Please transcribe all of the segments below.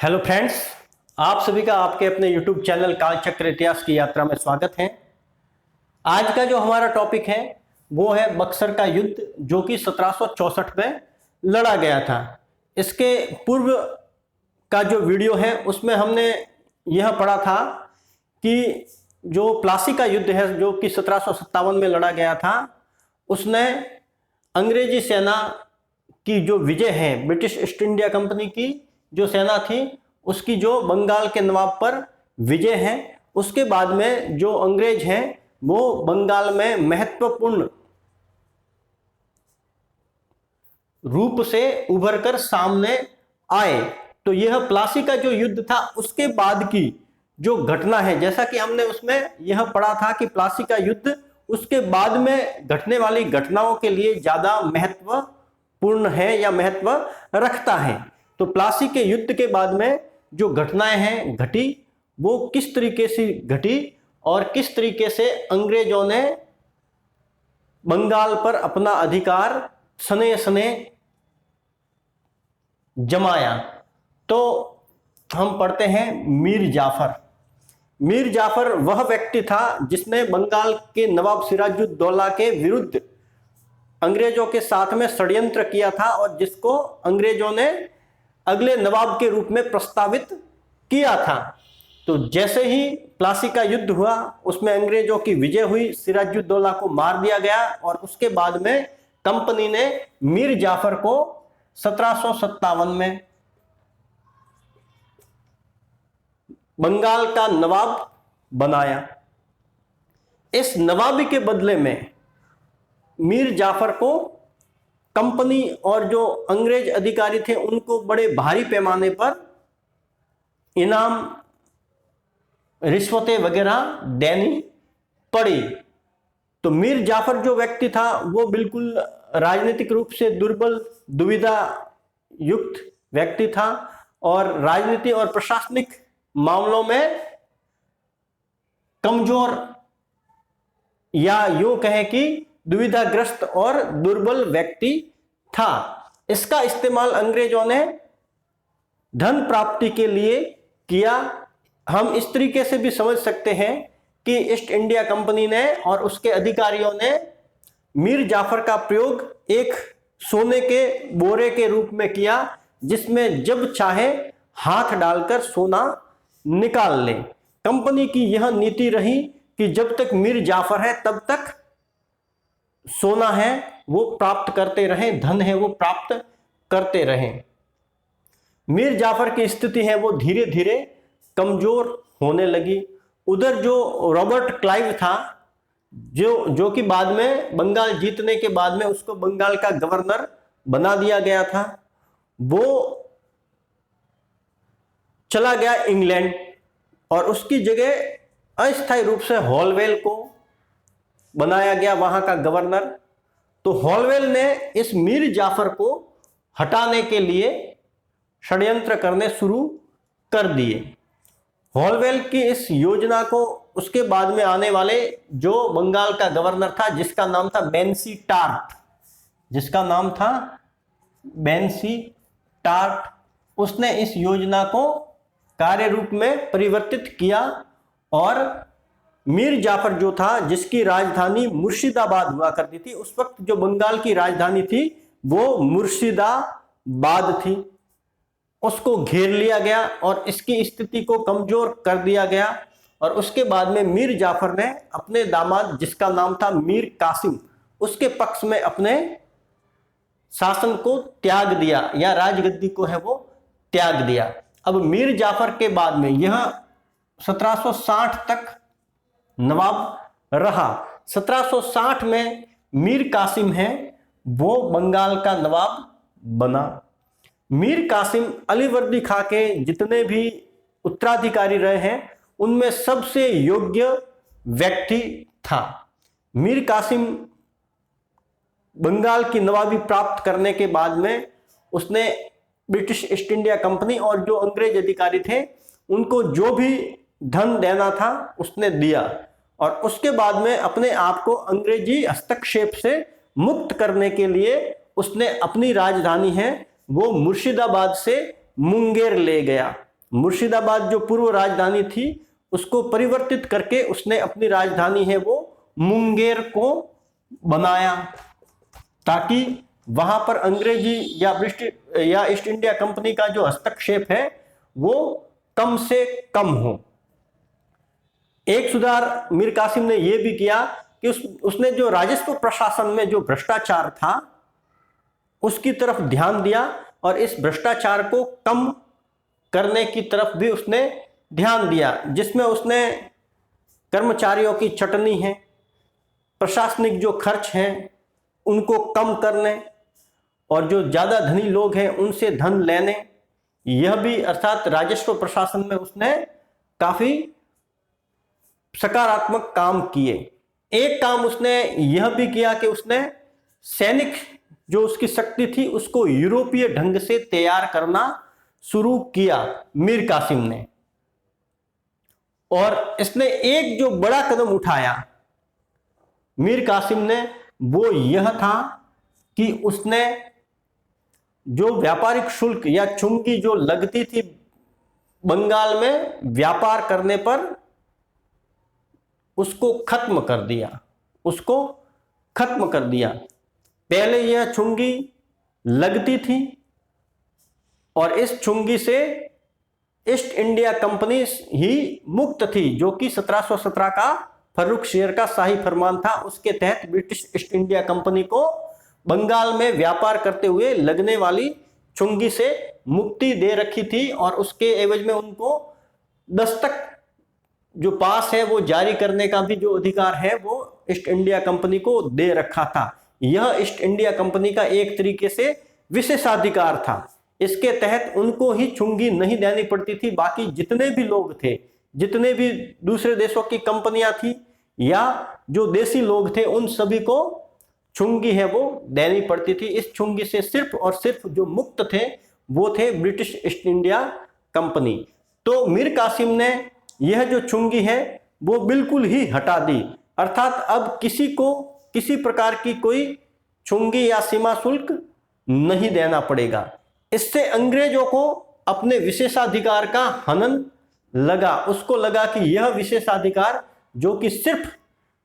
Hello friends, आप सभी का आपके अपने यूट्यूब चैनल कालचक्र इतिहास की यात्रा में स्वागत है। आज का जो हमारा टॉपिक है वो है बक्सर का युद्ध, जो कि 1764 में लड़ा गया था। इसके पूर्व का जो वीडियो है उसमें हमने यह पढ़ा था कि जो प्लासी का युद्ध है जो कि 1757 में लड़ा गया था, उसने अंग्रेजी सेना की जो विजय है, ब्रिटिश ईस्ट इंडिया कंपनी की जो सेना थी उसकी जो बंगाल के नवाब पर विजय है, उसके बाद में जो अंग्रेज हैं वो बंगाल में महत्वपूर्ण रूप से उभर कर सामने आए। तो यह प्लासी का जो युद्ध था उसके बाद की जो घटना है, जैसा कि हमने उसमें यह पढ़ा था कि प्लासी का युद्ध उसके बाद में घटने वाली घटनाओं के लिए ज्यादा महत्वपूर्ण है या महत्व रखता है। तो प्लासी के युद्ध के बाद में जो घटनाएं हैं घटी, वो किस तरीके से घटी और किस तरीके से अंग्रेजों ने बंगाल पर अपना अधिकार सने सने जमाया। तो हम पढ़ते हैं मीर जाफर। मीर जाफर वह व्यक्ति था जिसने बंगाल के नवाब सिराजुद्दौला के विरुद्ध अंग्रेजों के साथ में षड्यंत्र किया था और जिसको अंग्रेजों ने अगले नवाब के रूप में प्रस्तावित किया था। तो जैसे ही प्लासी का युद्ध हुआ उसमें अंग्रेजों की विजय हुई, सिराजुद्दौला को मार दिया गया और उसके बाद में कंपनी ने मीर जाफर को 1757 में बंगाल का नवाब बनाया। इस नवाबी के बदले में मीर जाफर को कंपनी और जो अंग्रेज अधिकारी थे उनको बड़े भारी पैमाने पर इनाम, रिश्वतें वगैरह देनी पड़ी। तो मीर जाफर जो व्यक्ति था वो बिल्कुल राजनीतिक रूप से दुर्बल, दुविधा युक्त व्यक्ति था और राजनीति और प्रशासनिक मामलों में कमजोर, या यूं कहें कि दुविधाग्रस्त और दुर्बल व्यक्ति था। इसका इस्तेमाल अंग्रेजों ने धन प्राप्ति के लिए किया। हम इस तरीके से भी समझ सकते हैं कि ईस्ट इंडिया कंपनी ने और उसके अधिकारियों ने मीर जाफर का प्रयोग एक सोने के बोरे के रूप में किया, जिसमें जब चाहे हाथ डालकर सोना निकाल ले। कंपनी की यह नीति रही कि जब तक मीर जाफर है तब तक सोना है वो प्राप्त करते रहें, धन है वो प्राप्त करते रहें। मीर जाफर की स्थिति है वो धीरे धीरे कमजोर होने लगी। उधर जो रॉबर्ट क्लाइव था, जो कि बाद में बंगाल जीतने के बाद में उसको बंगाल का गवर्नर बना दिया गया था, वो चला गया इंग्लैंड और उसकी जगह अस्थायी रूप से हॉलवेल को बनाया गया वहां का गवर्नर। तो हॉलवेल ने इस मीर जाफर को हटाने के लिए षड्यंत्र करने शुरू कर दिए। हॉलवेल की इस योजना को उसके बाद में आने वाले जो बंगाल का गवर्नर था जिसका नाम था बेंसी टार्ट, उसने इस योजना को कार्य रूप में परिवर्तित किया और मीर जाफर जो था जिसकी राजधानी मुर्शिदाबाद हुआ करती थी, उस वक्त जो बंगाल की राजधानी थी वो मुर्शिदाबाद थी, उसको घेर लिया गया और इसकी स्थिति को कमजोर कर दिया गया। और उसके बाद में मीर जाफर ने अपने दामाद जिसका नाम था मीर कासिम, उसके पक्ष में अपने शासन को त्याग दिया या राजगद्दी को है वो त्याग दिया। अब मीर जाफर के बाद में यह 1760 तक नवाब रहा। 1760 में मीर कासिम है वो बंगाल का नवाब बना। मीर कासिम अलीवर्दी खां के जितने भी उत्तराधिकारी रहे हैं उनमें सबसे योग्य व्यक्ति था। मीर कासिम बंगाल की नवाबी प्राप्त करने के बाद में उसने ब्रिटिश ईस्ट इंडिया कंपनी और जो अंग्रेज अधिकारी थे उनको जो भी धन देना था उसने दिया और उसके बाद में अपने आप को अंग्रेजी हस्तक्षेप से मुक्त करने के लिए उसने अपनी राजधानी है वो मुर्शिदाबाद से मुंगेर ले गया। मुर्शिदाबाद जो पूर्व राजधानी थी उसको परिवर्तित करके उसने अपनी राजधानी है वो मुंगेर को बनाया, ताकि वहां पर अंग्रेजी या ब्रिटिश या ईस्ट इंडिया कंपनी का जो हस्तक्षेप है वो कम से कम हो। एक सुधार मीर कासिम ने यह भी किया कि उसने जो राजस्व प्रशासन में जो भ्रष्टाचार था उसकी तरफ ध्यान दिया और इस भ्रष्टाचार को कम करने की तरफ भी उसने ध्यान दिया, जिसमें उसने कर्मचारियों की छटनी है, प्रशासनिक जो खर्च हैं उनको कम करने और जो ज़्यादा धनी लोग हैं उनसे धन लेने, यह भी अर्थात राजस्व प्रशासन में उसने काफ़ी सकारात्मक काम किए। एक काम उसने यह भी किया कि उसने सैनिक जो उसकी शक्ति थी उसको यूरोपीय ढंग से तैयार करना शुरू किया मीर कासिम ने। और इसने एक जो बड़ा कदम उठाया मीर कासिम ने वो यह था कि उसने जो व्यापारिक शुल्क या चुंगी जो लगती थी बंगाल में व्यापार करने पर उसको खत्म कर दिया, उसको खत्म कर दिया। पहले यह चुंगी लगती थी और इस चुंगी से ईस्ट इंडिया कंपनी ही मुक्त थी, जो कि 1717 का फर्रुख शेर का शाही फरमान था। उसके तहत ब्रिटिश ईस्ट इंडिया कंपनी को बंगाल में व्यापार करते हुए लगने वाली चुंगी से मुक्ति दे रखी थी और उसके एवज में उनको दस्तक जो पास है वो जारी करने का भी जो अधिकार है वो ईस्ट इंडिया कंपनी को दे रखा था। यह ईस्ट इंडिया कंपनी का एक तरीके से विशेषाधिकार था। इसके तहत उनको ही चुंगी नहीं देनी पड़ती थी, बाकी जितने भी लोग थे, जितने भी दूसरे देशों की कंपनियां थी या जो देसी लोग थे, उन सभी को चुंगी है वो देनी पड़ती थी। इस चुंगी से सिर्फ और सिर्फ जो मुक्त थे वो थे ब्रिटिश ईस्ट इंडिया कंपनी। तो मीर कासिम ने यह जो चुंगी है वो बिल्कुल ही हटा दी, अर्थात अब किसी को किसी प्रकार की कोई चुंगी या सीमा शुल्क नहीं देना पड़ेगा। इससे अंग्रेजों को अपने विशेषाधिकार का हनन लगा। उसको लगा कि यह विशेषाधिकार जो कि सिर्फ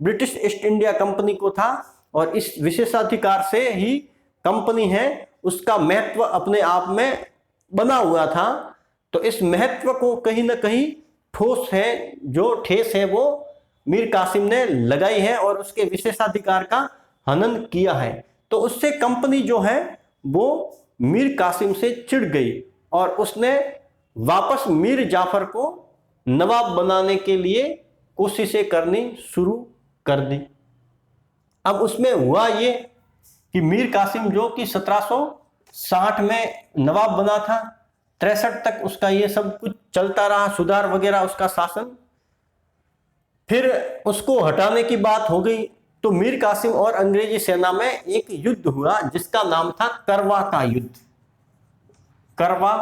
ब्रिटिश ईस्ट इंडिया कंपनी को था और इस विशेषाधिकार से ही कंपनी है उसका महत्व अपने आप में बना हुआ था, तो इस महत्व को कहीं ना कहीं ठेस है वो मीर कासिम ने लगाई है और उसके विशेषाधिकार का हनन किया है। तो उससे कंपनी जो है वो मीर कासिम से चिढ़ गई और उसने वापस मीर जाफर को नवाब बनाने के लिए कोशिशें करनी शुरू कर दी। अब उसमें हुआ ये कि मीर कासिम जो कि 1760 में नवाब बना था, 63 तक उसका ये सब कुछ चलता रहा, सुधार वगैरह उसका शासन। फिर उसको हटाने की बात हो गई तो मीर कासिम और अंग्रेजी सेना में एक युद्ध हुआ जिसका नाम था करवा का युद्ध। करवा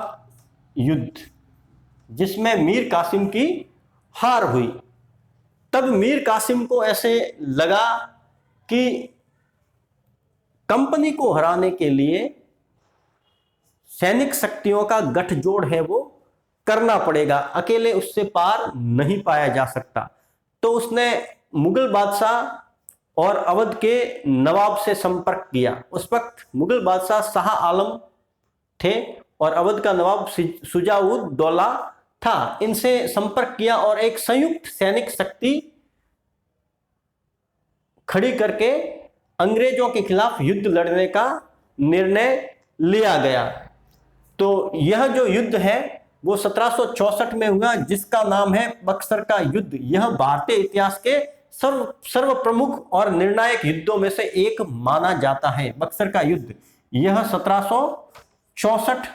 युद्ध, जिसमें मीर कासिम की हार हुई। तब मीर कासिम को ऐसे लगा कि कंपनी को हराने के लिए सैनिक शक्तियों का गठजोड़ है वो करना पड़ेगा, अकेले उससे पार नहीं पाया जा सकता। तो उसने मुगल बादशाह और अवध के नवाब से संपर्क किया। उस वक्त मुगल बादशाह शाह आलम थे और अवध का नवाब शुजाउद दौला था। इनसे संपर्क किया और एक संयुक्त सैनिक शक्ति खड़ी करके अंग्रेजों के खिलाफ युद्ध लड़ने का निर्णय लिया गया। तो यह जो युद्ध है वो 1764 में हुआ, जिसका नाम है बक्सर का युद्ध। यह भारतीय इतिहास के सर्व प्रमुख और निर्णायक युद्धों में से एक माना जाता है। बक्सर का युद्ध यह 1764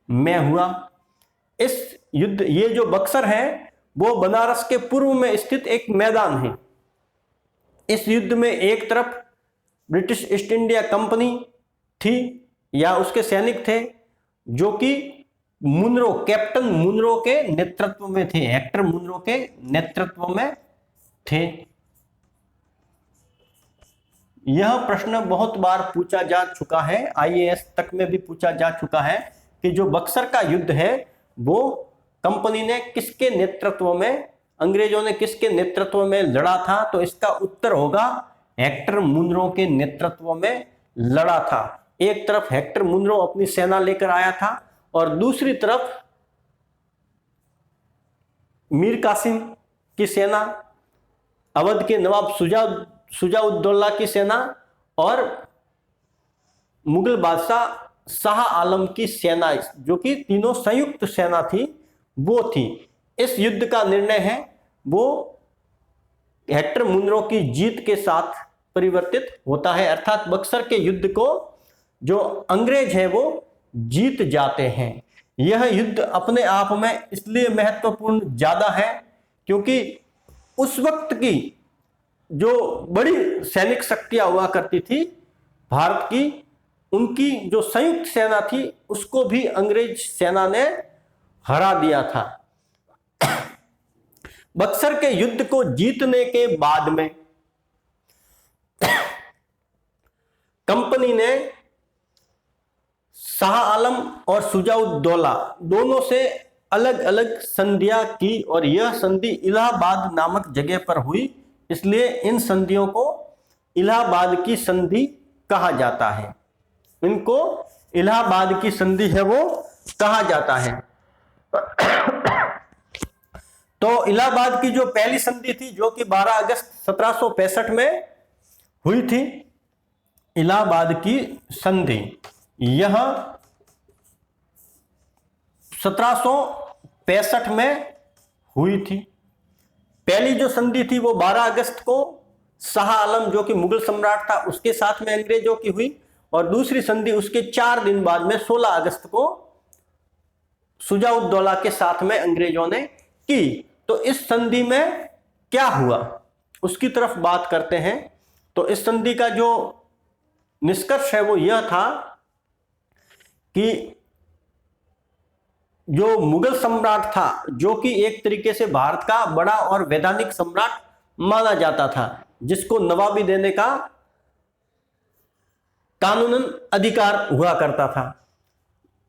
में हुआ। इस युद्ध, ये जो बक्सर है वो बनारस के पूर्व में स्थित एक मैदान है। इस युद्ध में एक तरफ ब्रिटिश ईस्ट इंडिया कंपनी थी या उसके सैनिक थे जो कि मुनरो, कैप्टन मुनरो के नेतृत्व में थे, हेक्टर मुनरो के नेतृत्व में थे। यह प्रश्न बहुत बार पूछा जा चुका है, आईएएस तक में भी पूछा जा चुका है कि जो बक्सर का युद्ध है वो कंपनी ने किसके नेतृत्व में, अंग्रेजों ने किसके नेतृत्व में लड़ा था? तो इसका उत्तर होगा हेक्टर मुनरो के नेतृत्व में लड़ा था। एक तरफ हेक्टर मुनरो अपनी सेना लेकर आया था और दूसरी तरफ मीर कासिम की सेना, अवध के नवाब शुजाउद्दौला की सेना और मुगल बादशाह शाह आलम की सेना, जो कि तीनों संयुक्त सेना थी, वो थी। इस युद्ध का निर्णय है वो हेक्टर मुनरो की जीत के साथ परिवर्तित होता है, अर्थात बक्सर के युद्ध को जो अंग्रेज है वो जीत जाते हैं। यह युद्ध अपने आप में इसलिए महत्वपूर्ण ज्यादा है क्योंकि उस वक्त की जो बड़ी सैनिक शक्तियां हुआ करती थी भारत की, उनकी जो संयुक्त सेना थी उसको भी अंग्रेज सेना ने हरा दिया था। बक्सर के युद्ध को जीतने के बाद में कंपनी ने शाह आलम और शुजाउद्दौला दोनों से अलग अलग संधियां की और यह संधि इलाहाबाद नामक जगह पर हुई, इसलिए इन संधियों को इलाहाबाद की संधि कहा जाता है। इनको इलाहाबाद की संधि है वो कहा जाता है। तो इलाहाबाद की जो पहली संधि थी जो कि 12 अगस्त 1765 में हुई थी, इलाहाबाद की संधि यह 1765 में हुई थी। पहली जो संधि थी वो 12 अगस्त को शाह आलम जो कि मुगल सम्राट था उसके साथ में अंग्रेजों की हुई और दूसरी संधि उसके 4 दिन बाद में 16 अगस्त को शुजाउद्दौला के साथ में अंग्रेजों ने की। तो इस संधि में क्या हुआ उसकी तरफ बात करते हैं। तो इस संधि का जो निष्कर्ष है वो यह था कि जो मुगल सम्राट था, जो कि एक तरीके से भारत का बड़ा और वैधानिक सम्राट माना जाता था, जिसको नवाबी देने का कानूनन अधिकार हुआ करता था,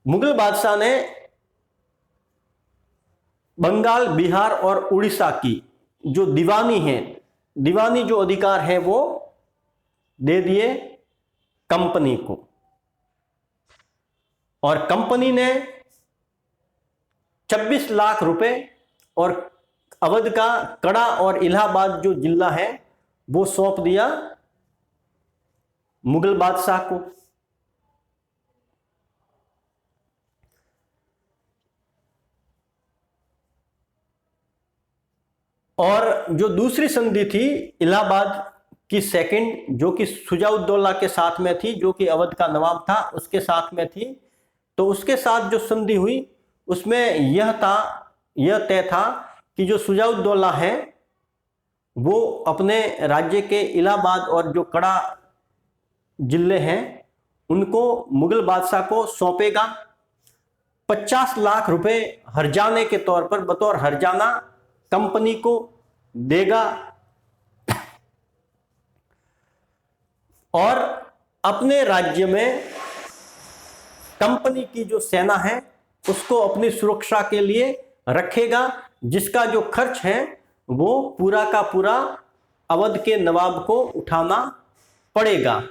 मुगल बादशाह ने बंगाल, बिहार और उड़ीसा की जो दीवानी है, दीवानी जो अधिकार है वो दे दिए कंपनी को। और कंपनी ने 26 लाख रुपए और अवध का कड़ा और इलाहाबाद जो जिला है वो सौंप दिया मुगल बादशाह को। और जो दूसरी संधि थी इलाहाबाद की सेकंड, जो कि शुजाउद्दौला के साथ में थी, जो कि अवध का नवाब था उसके साथ में थी, तो उसके साथ जो संधि हुई उसमें यह तय था कि जो शुजाउद्दौला है वो अपने राज्य के इलाहाबाद और जो कड़ा जिले हैं उनको मुगल बादशाह को सौंपेगा। 50 लाख रुपए हर्जाने के तौर पर बतौर हर्जाना कंपनी को देगा और अपने राज्य में कंपनी की जो सेना है उसको अपनी सुरक्षा के लिए रखेगा, जिसका जो खर्च है वो पूरा का पूरा अवध के नवाब को उठाना पड़ेगा।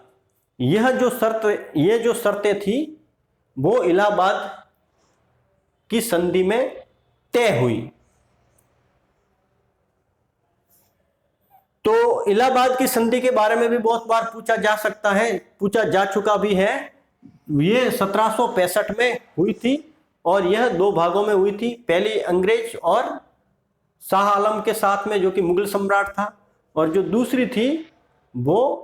ये जो शर्तें थी वो इलाहाबाद की संधि में तय हुई। तो इलाहाबाद की संधि के बारे में भी बहुत बार पूछा जा सकता है, पूछा जा चुका भी है। ये 1765 में हुई थी और यह 2 भागों में हुई थी। पहली अंग्रेज और शाह आलम के साथ में जो कि मुगल सम्राट था, और जो दूसरी थी वो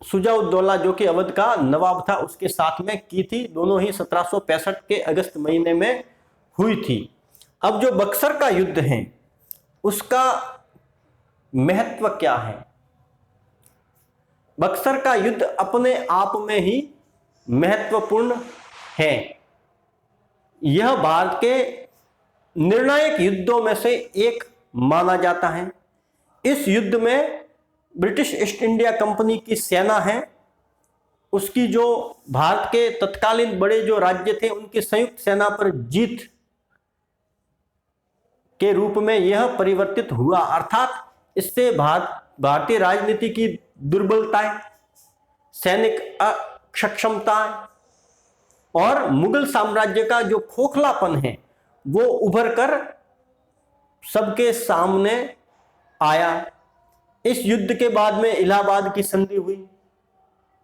शुजाउद्दौला जो कि अवध का नवाब था उसके साथ में की थी। दोनों ही 1765 के अगस्त महीने में हुई थी। अब जो बक्सर का युद्ध है उसका महत्व क्या है? बक्सर का युद्ध अपने आप में ही महत्वपूर्ण है। यह भारत के निर्णायक युद्धों में से एक माना जाता है। इस युद्ध में ब्रिटिश ईस्ट इंडिया कंपनी की सेना है, उसकी जो भारत के तत्कालीन बड़े जो राज्य थे उनकी संयुक्त सेना पर जीत के रूप में यह परिवर्तित हुआ। अर्थात इससे भारतीय राजनीति की दुर्बलताएं, सैनिक अक्षमताएं और मुगल साम्राज्य का जो खोखलापन है वो उभर कर सबके सामने आया। इस युद्ध के बाद में इलाहाबाद की संधि हुई,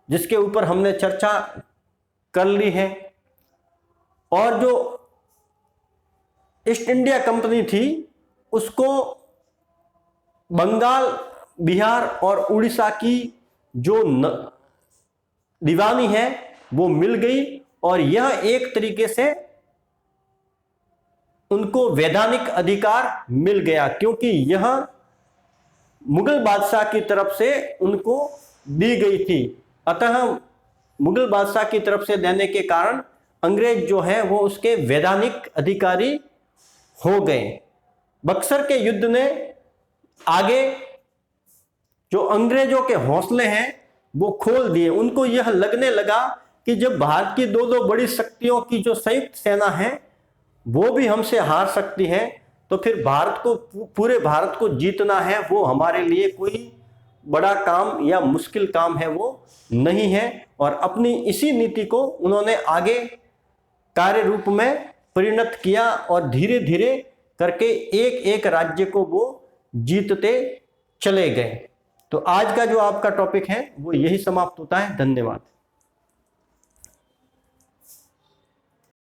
जिसके ऊपर हमने चर्चा कर ली है। और जो ईस्ट इंडिया कंपनी थी उसको बंगाल, बिहार और उड़ीसा की जो दीवानी है वो मिल गई और यह एक तरीके से उनको वैधानिक अधिकार मिल गया, क्योंकि यह मुगल बादशाह की तरफ से उनको दी गई थी। अतः मुगल बादशाह की तरफ से देने के कारण अंग्रेज जो है वो उसके वैधानिक अधिकारी हो गए। बक्सर के युद्ध ने आगे जो अंग्रेजों के हौसले हैं वो खोल दिए। उनको यह लगने लगा कि जब भारत की दो बड़ी शक्तियों की जो संयुक्त सेना है वो भी हमसे हार सकती है, तो फिर भारत को, पूरे भारत को जीतना है वो हमारे लिए कोई बड़ा काम या मुश्किल काम है वो नहीं है। और अपनी इसी नीति को उन्होंने आगे कार्य रूप में परिणत किया और धीरे धीरे करके एक एक राज्य को वो जीतते चले गए। तो आज का जो आपका टॉपिक है वो यही समाप्त होता है। धन्यवाद।